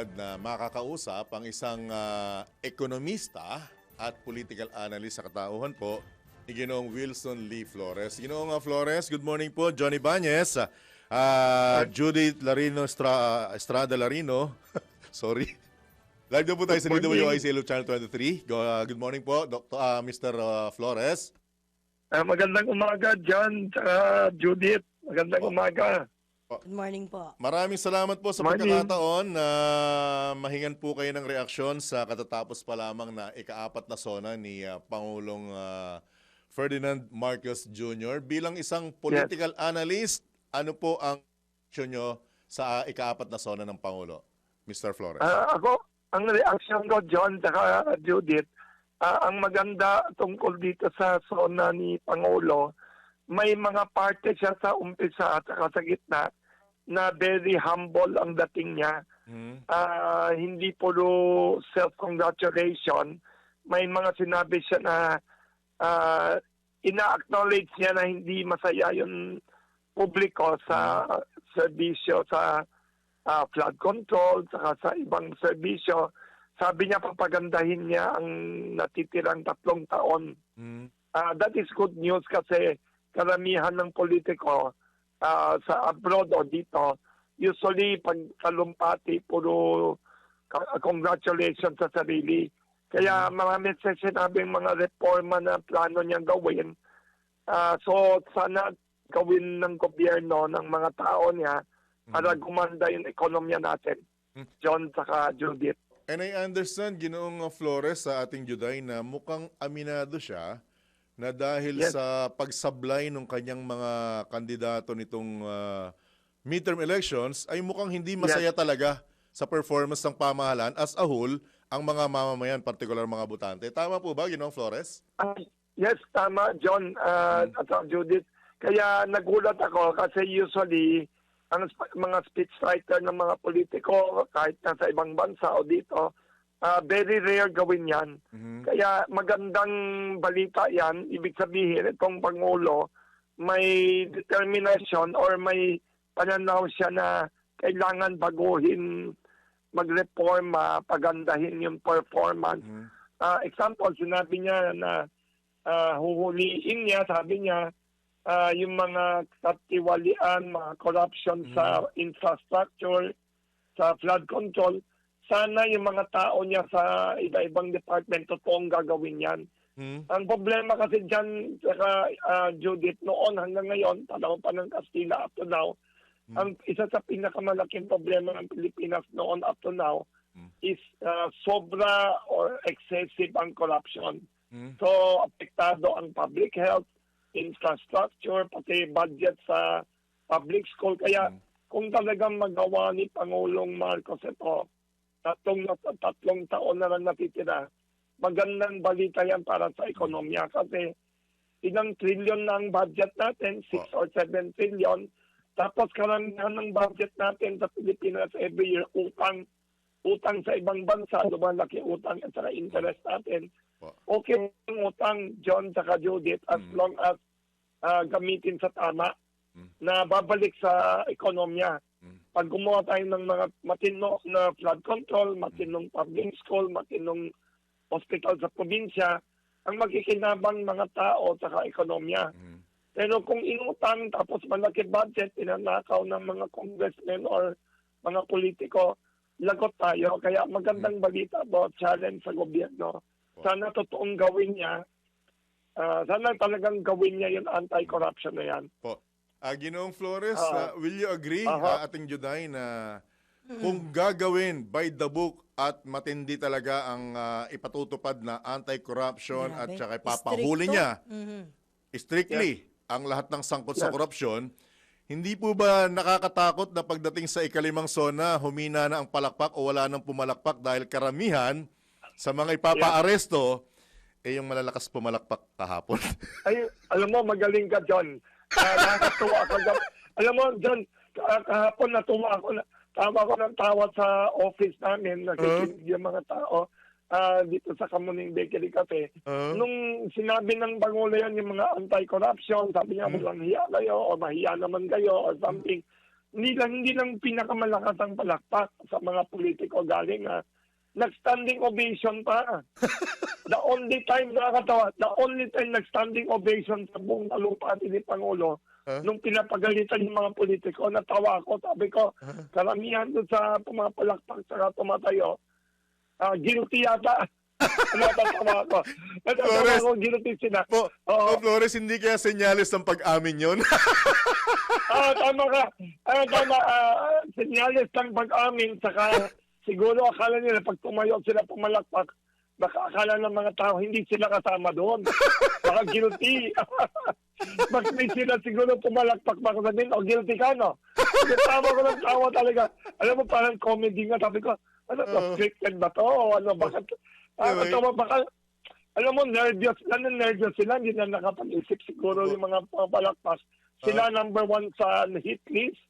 palad na makakausap ang isang ekonomista at political analyst sa katauhan po ni Ginoong Wilson Lee Flores. Ginoong Flores, good morning po. Johnny Bañez, Judith Larino Estrada Larino. Sorry. Live na po tayo sa DWIC Channel 23. Good morning po, Mr. Flores. Magandang umaga, John, Judith. Magandang umaga. Good morning po. Maraming salamat po sa pagkakataon na mahingan po kayo ng reaksyon sa katatapos pa lamang na ika-4 na SONA ni Pangulong Ferdinand Marcos Jr. Bilang isang political analyst, ano po ang reaksyon nyo sa ika-4 na SONA ng Pangulo? Mr. Flores. Ako, ang reaksyon ko, John, at Judith, ang maganda tungkol dito sa SONA ni Pangulo, may mga parte siya sa umpisa at sa gitna na very humble ang dating niya. Hindi puro self-congratulation. May mga sinabi siya na ina-acknowledge niya na hindi masaya yung publiko sa serbisyo, sa flood control, saka sa ibang serbisyo. Sabi niya papagandahin niya ang natitirang 3 taon. That is good news kasi karamihan ng politiko sa abroad o dito, usually pag talumpati, puro congratulations sa sarili. Kaya marami sa sinabing mga reforma na plano niyang gawin. So sana gawin ng gobyerno, ng mga tao niya, para gumanda yung ekonomiya natin. John saka Judith. And I understand, Ginoong Flores, sa ating Juday na mukhang aminado siya na dahil sa pagsablay ng kanyang mga kandidato nitong midterm elections ay mukhang hindi masaya talaga sa performance ng pamahalaan as a whole ang mga mamamayan, particular mga botante. Tama po ba, Ginoong Flores? Yes, tama, John at Judith. Kaya nagulat ako kasi usually ang mga speechwriter ng mga politiko kahit nasa ibang bansa o dito, very rare gawin yan. Kaya magandang balita yan. Ibig sabihin, itong Pangulo may determination or may pananaw siya na kailangan baguhin, magreforma, pagandahin yung performance. Example, sinabi niya na huhuliin niya, sabi niya, yung mga katiwalian, mga corruption sa infrastructure, sa flood control, sana yung mga tao niya sa iba-ibang department totoong gagawin yan. Ang problema kasi dyan, Judith, noon hanggang ngayon, panahon pa ng Kastila up to now, ang isa sa pinakamalaking problema ng Pilipinas noon up to now is sobra or excessive ang corruption. So, apektado ang public health, infrastructure, pati budget sa public school. Kaya kung talagang magawa ni Pangulong Marcos ito, tatlong taon na lang natitira, magandang balita yan para sa ekonomiya kasi ilang trilyon na ang budget natin, 6 or 7 trillion, tapos karamihan ng budget natin sa Pilipinas every year, utang sa ibang bansa, lumalaki utang at saka interest natin. Okay ang utang, John saka Judith, as long as gamitin sa tama na babalik sa ekonomiya. Pag gumawa tayo ng mga matino na flood control, matinong public school, matinong hospital sa probinsya, ang magkikinabang mga tao sa ekonomiya. Pero kung inutang tapos malaki budget, pinanakaw ng mga congressmen or mga politiko, lagot tayo. Kaya magandang balita about challenge sa gobyerno. Sana totoong gawin niya. Sana talagang gawin niya yung anti-corruption na yan. Ginoong Flores, will you agree, ating Juday, na kung gagawin by the book at matindi talaga ang ipatutupad na anti-corruption at saka ipapahuli niya strictly ang lahat ng sangkot sa korupsyon, hindi po ba nakakatakot na pagdating sa ika-5 SONA, humina na ang palakpak o wala nang pumalakpak dahil karamihan sa mga ipapa-aresto, yung malalakas pumalakpak kahapon? Ay, alam mo, magaling ka, John. Nakakatuwa ka. Alam mo, John, kahapon natuwa ako. Tawa ko ng tawa sa office namin. Nakikinig yung mga tao dito sa Kamuning Bakery Cafe. Nung sinabi ng Pangulo yan, yung mga anti-corruption, sabi niya, walang hiya kayo o mahiya naman kayo or something. hindi lang pinakamalakas ang palakpak sa mga politiko galing nag-standing ovation pa. The only time nag-standing ovation sa buong lupa ni Pangulo, nung pinapagalitan yung mga politiko, natawa ako. Sabi ko, karamihan doon sa pumapalakpak sa tumatayo, guilty yata. Natatawa ako. Natatawa ako, guilty sila. Flores, hindi kaya senyales ng pag-amin yun? Tama ka. Tama. Senyales ng pag-amin, saka siguro akala nila pag tumayo sila pumalakpak, baka akala ng mga tao hindi sila kasama doon. Baka guilty. Baka may sila siguro pumalakpak, baka sabihin, guilty ka, no? Tawa ko ng tawa talaga. Alam mo, parang comedy nga. Sabi ko, scripted ba to? O ano, bakit? Baka, alam mo, nervyos sila, hindi na nakapag-isip siguro yung mga palakpas. Sila number 1 sa hit list.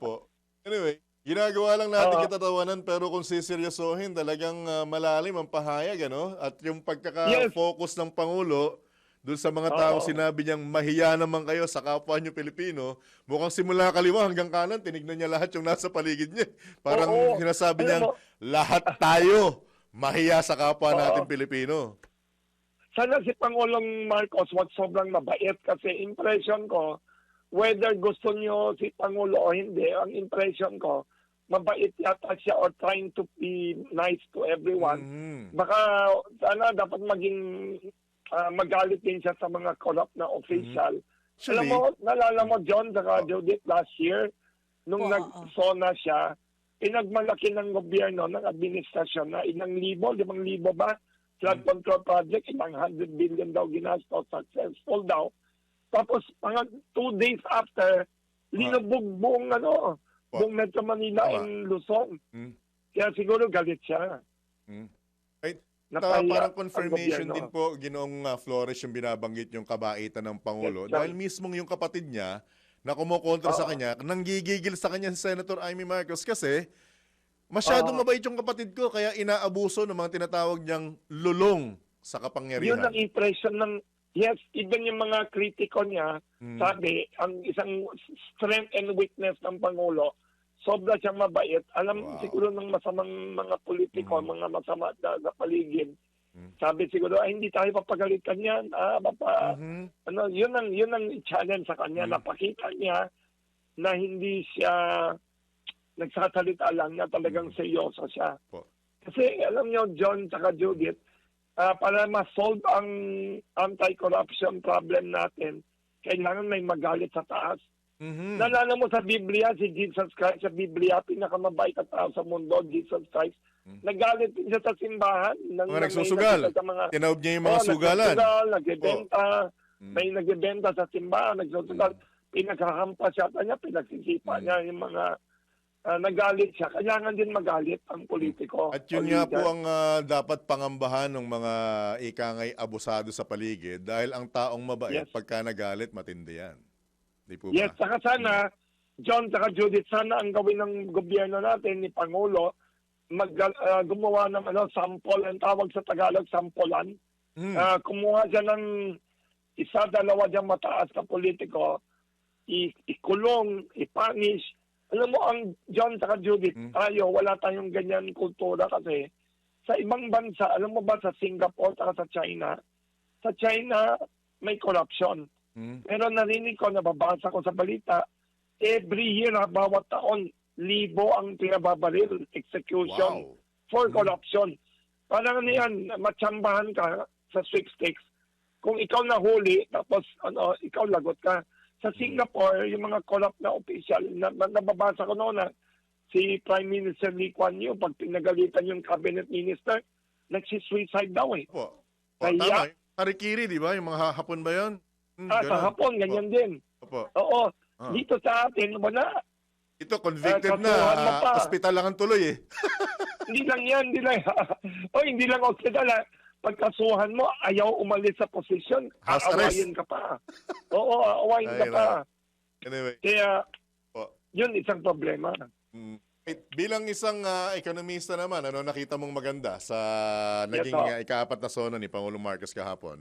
Po. Anyway, ginagawa lang natin kitatawanan, pero kung siseryosohin, talagang malalim ang pahayag, ano? At yung pagkaka-focus ng Pangulo doon sa mga tao sinabi niyang mahiya naman kayo sa kapwa niyo Pilipino, mukhang simula kaliwa hanggang kanan, tinignan niya lahat yung nasa paligid niya. Parang sinasabi niyang lahat tayo mahiya sa kapwa natin Pilipino. Sana si Pangulong Marcos wag sobrang mabait kasi impression ko, whether gusto niyo si Pangulo o hindi, ang impression ko, mabait yata siya or trying to be nice to everyone. Baka sana dapat maging magalit din siya sa mga corrupt na official. Alam mo, nalala mo, John, saka Judith, last year, nung nag-SONA siya, pinagmalaki ng gobyerno, ng administrasyon na 5,000 ba? Flood control project, 100 billion daw ginastos, successful daw. Tapos, mga 2 days after, linubog buong Metro Manila and Luzon. Kaya siguro galit siya. Parang confirmation din po, Ginoong Flores, yung binabanggit yung kabaitan ng Pangulo. Dahil mismong yung kapatid niya, na kumukontra sa kanya, nanggigigil sa kanya si Senator Amy Marcos kasi masyadong mabait yung kapatid ko, kaya inaabuso ng mga tinatawag niyang lulong sa kapangyarihan. Yun ang impression ng, yes, even yung mga kritiko niya, sabi, ang isang strength and weakness ng Pangulo, sobra siyang mabait. Alam siguro ng masamang mga politiko, mga masama na paligid. Sabi siguro, hindi tayo papagalitan yan. Yun ang challenge sa kanya. Napakita niya na hindi siya nagsasalita lang, na talagang seryoso siya. Kasi alam niyo, John at Judith, para ma-solve ang anti-corruption problem natin, kailangan may magalit sa taas. Nalala mo sa Biblia, si Jesus Christ sa Biblia, pinakamabait na tao sa mundo, Jesus Christ. Nagalit din siya sa simbahan. Mga nagsusugal. Tinaob niya yung mga sugalan. Nagbebenta. May nagbebenta sa simbahan, nagsusugal. Pinaghahampas siya niya, pinagsisipa niya yung mga nagalit siya. Kailangan din magalit ang politiko. At yun nga po ang dapat pangambahan ng mga ikangay abusado sa paligid, dahil ang taong mabait, pagka nagalit, matindi yan. Di po ba? Yes, saka sana, John saka Judith, sana ang gawin ng gobyerno natin, ni Pangulo, gumawa ng sample, ang tawag sa Tagalog, sampolan. Kumuha siya ng 1-2 diyang mataas na politiko, ikulong, ipanish. Alam mo, ang John saka Judith, wala tayong ganyan kultura kasi sa ibang bansa, alam mo ba sa Singapore at sa China may corruption. Pero narinig ko, nababasa ko sa balita, every year, bawat taon, 1,000 ang pinababaril, execution for corruption. Parang yan, matsambahan ka sa sweepstakes. Kung ikaw nahuli, tapos ikaw lagot ka. Sa Singapore, yung mga corrupt na official, nababasa ko noon na si Prime Minister Lee Kuan Yew, pag pinagalitan yung cabinet minister, nagsi-suicide daw eh. Tama. Harikiri, di ba? Yung mga hapon ba yun? Sa Hapon, ganyan din. Oo. Dito sa atin, wala. Ito, convicted na. Hospital lang ang tuloy eh. Hindi lang yan. Hindi lang hospital. Pagkasuhan mo, ayaw umalis sa posisyon, aawayin ka pa. Oo, aawayin ka pa. Anyway. Kaya, yun isang problema. Bilang isang ekonomista naman, ano nakita mong maganda sa naging ika-4 na SONA ni Pangulong Marcos kahapon?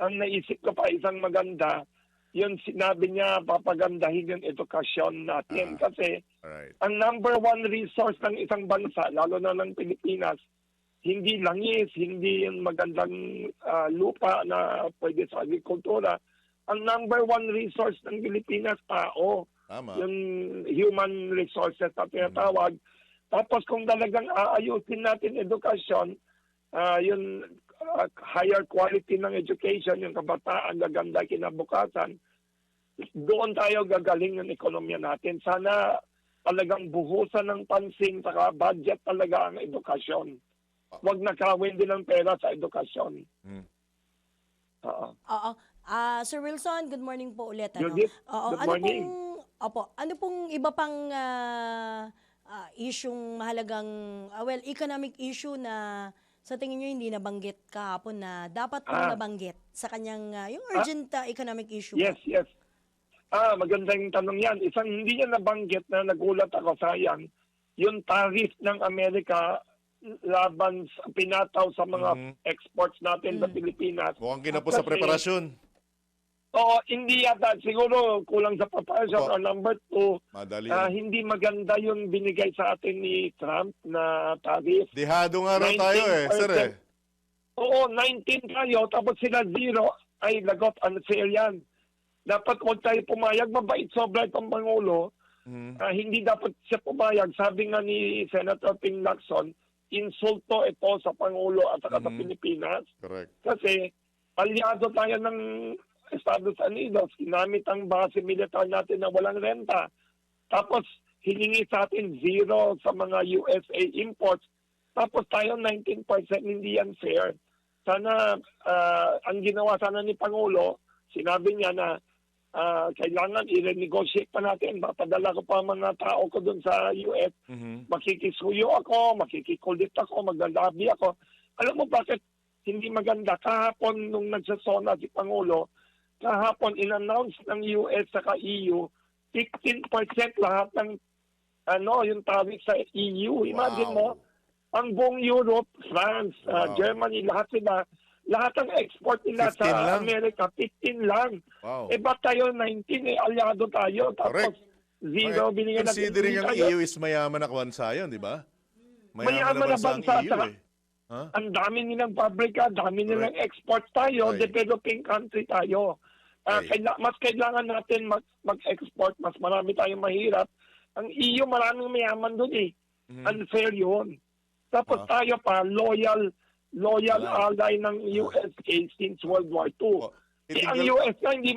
Ang naisip ko pa isang maganda, yun sinabi niya, papagandahin yung edukasyon natin. Kasi Alright. ang number one resource ng isang bansa, lalo na ng Pilipinas, hindi langis, hindi yung magandang lupa na pwede sa agrikultura. Ang number one resource ng Pilipinas, tao. Tama. Yung human resources na tinatawag. Tapos kung talagang aayusin natin edukasyon, yung higher quality ng education, yung kabataan, gaganda kinabukasan, doon tayo gagaling ng ekonomiya natin. Sana talagang buhusan ng pansin saka budget talaga ang edukasyon. Huwag nakawin din ng pera sa edukasyon. Oo. Oo. Sir Wilson, good morning po ulit. Judith, Oo, good morning. Ano pong iba pang isyung mahalagang, economic issue na sa tingin nyo hindi nabanggit kahapon na dapat pong nabanggit sa kanyang, yung urgent economic issue? Yes, yes. Magandang tanong yan. Isang hindi niya nabanggit na nagulat ako, sayang, yung tariff ng Amerika laban pinataw sa mga exports natin sa Pilipinas. Mukhang kinapos sa Kasi- preparasyon. Oo, hindi yata. Siguro kulang sa preparation. Opo. Or number two, Madali. hindi maganda yung binigay sa atin ni Trump na tariff. Dihado nga raw tayo sir 19%. Oo, 19 tayo, tapos sila 0. Ay, lagot, unfair yan. Dapat huwag tayo pumayag. Mabait sobra itong Pangulo. Hindi dapat siya pumayag. Sabi nga ni Senator Ping Lacson, insulto ito sa Pangulo at saka sa Pilipinas. Correct. Kasi aliado tayo ng Estados Unidos. Ginamit ang base militar natin na walang renta. Tapos hiningi sa atin 0 sa mga USA imports. Tapos tayo 19%, hindi yan fair. Sana ang ginawa sana ni Pangulo, sinabi niya na kailangan i-renegotiate pa natin. Papadala ko pa mga tao ko dun sa US. Makikisuyo ako, makikikulit ako, maglalabi ako. Alam mo bakit hindi maganda? Kahapon nung nagsasona si Pangulo, kahapon in-announce ng US saka EU, 15% lahat ng yung tariff sa EU. Imagine mo, ang buong Europe, France, Germany, lahat ng export nila 15 sa lang? Amerika, 15 lang. Wow. Ba't tayo 19? Aliado tayo. Tapos Correct. zero binigyan natin. Considering ang tayo. EU is mayaman na bansa yun, di ba? Mayaman na bansa, ang EU saka ang dami nilang pabrika, dami nilang export tayo, Right. developing country tayo. Mas kailangan natin mag-export, mas marami tayong mahirap. Ang EU, maraming mayaman doon eh. Unfair yun. Tapos tayo pa, loyal ally ng USA since World War II. Ang US na hindi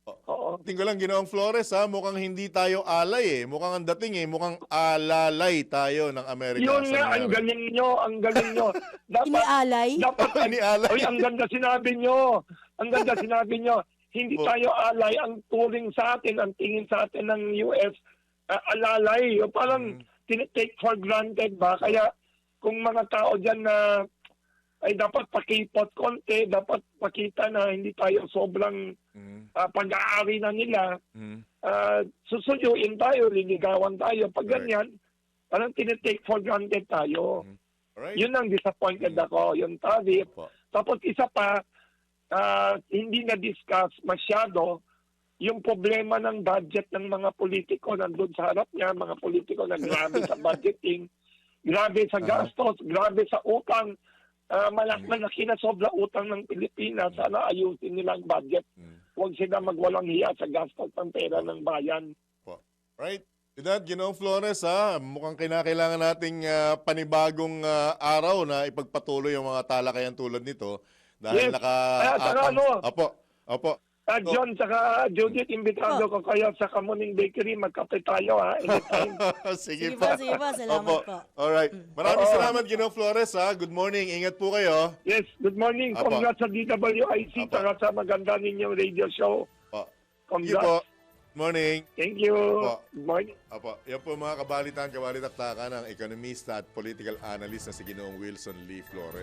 Oo. Tingko lang, Ginoong Flores, mukhang hindi tayo alay Mukhang ang dating mukhang alalay tayo ng Amerika. Yun sa nga, ang nangyari. galing nyo. Inialay? Dapat, Inialay. Oy, ang ganda sinabi nyo. Hindi tayo alay. Ang turing sa atin, ang tingin sa atin ng US, alalay. O parang tinitake for granted ba? Kaya kung mga tao dyan na ay dapat pakipot konti, dapat pakita na hindi tayo sobrang pag-aari na nila. Susuyuin tayo, liligawan tayo. Pag ganyan, parang tinitake for granted tayo. Alright. Yun ang disappointed ako, yung tariff. Opo. Tapos isa pa, hindi na-discuss masyado yung problema ng budget ng mga politiko nandun sa harap niya, mga politiko na grabe sa budgeting, grabe sa gastos, grabe sa utang. Malaki na sobra utang ng Pilipinas. Sana ayusin nila ang budget. Huwag sila magwalang hiya sa gastos ng pera ng bayan. Right. With that, Ginoong Flores, mukhang kinakailangan nating panibagong araw na ipagpatuloy yung mga talakayan tulad nito. Dahil Yes. Saka Opo. John, saka Judith, imbitado ko kayo sa Kamuning Bakery. Magkape tayo, anytime. Sige Sige pa. po, sige po. Salamat Opo. po. Alright. Maraming Oo. salamat, Ginoong Flores. Good morning. Ingat po kayo. Yes, good morning. Apo. Congrats sa DWIC, Apo. saka sa maganda ninyong radio show. Opo. Thank you Congrats. po. Morning. Thank you. Apo. Good morning. Apo, yan po mga kabalitan, kabalitaktakan ng ekonomista at political analyst na si Ginoong Wilson Lee Flores.